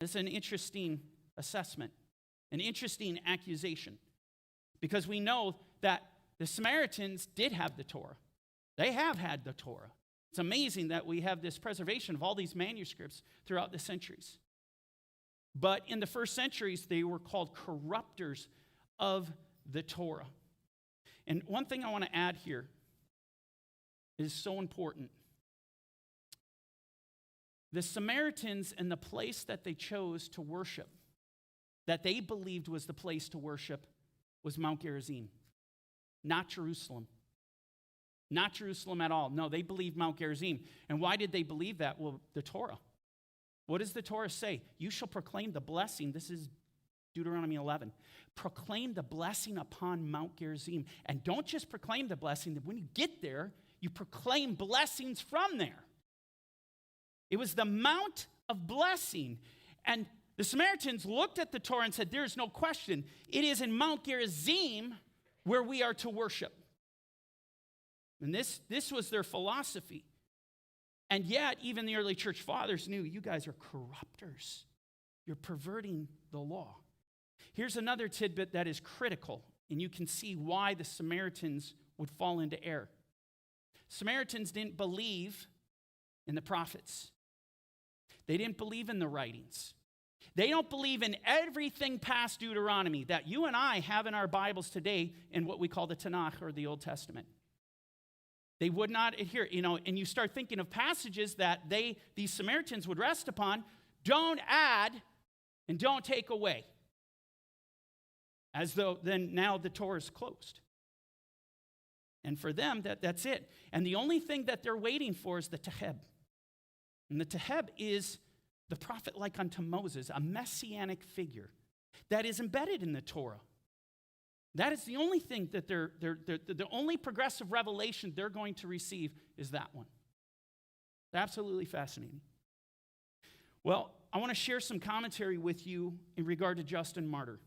It's an interesting assessment, an interesting accusation, because we know that the Samaritans did have the Torah. They have had the Torah. It's amazing that we have this preservation of all these manuscripts throughout the centuries. But in the first centuries, they were called corrupters of the Torah. And one thing I want to add here is so important. The Samaritans and the place that they chose to worship, that they believed was the place to worship, was Mount Gerizim, not Jerusalem. Not Jerusalem at all. No, they believed Mount Gerizim. And why did they believe that? Well, the Torah. What does the Torah say? You shall proclaim the blessing. This is Deuteronomy 11. Proclaim the blessing upon Mount Gerizim. And don't just proclaim the blessing. When you get there, you proclaim blessings from there. It was the Mount of blessing. And the Samaritans looked at the Torah and said, there is no question. It is in Mount Gerizim where we are to worship. And this was their philosophy. And yet, even the early church fathers knew, you guys are corrupters. You're perverting the law. Here's another tidbit that is critical, and you can see why the Samaritans would fall into error. Samaritans didn't believe in the prophets. They didn't believe in the writings. They don't believe in everything past Deuteronomy that you and I have in our Bibles today in what we call the Tanakh or the Old Testament. They would not adhere, and you start thinking of passages that these Samaritans would rest upon. Don't add and don't take away. As though then now the Torah is closed. And for them, that's it. And the only thing that they're waiting for is the Teheb. And the Teheb is the prophet like unto Moses, a messianic figure that is embedded in the Torah. That is the only thing that the only progressive revelation they're going to receive is that one. It's absolutely fascinating. Well, I want to share some commentary with you in regard to Justin Martyr.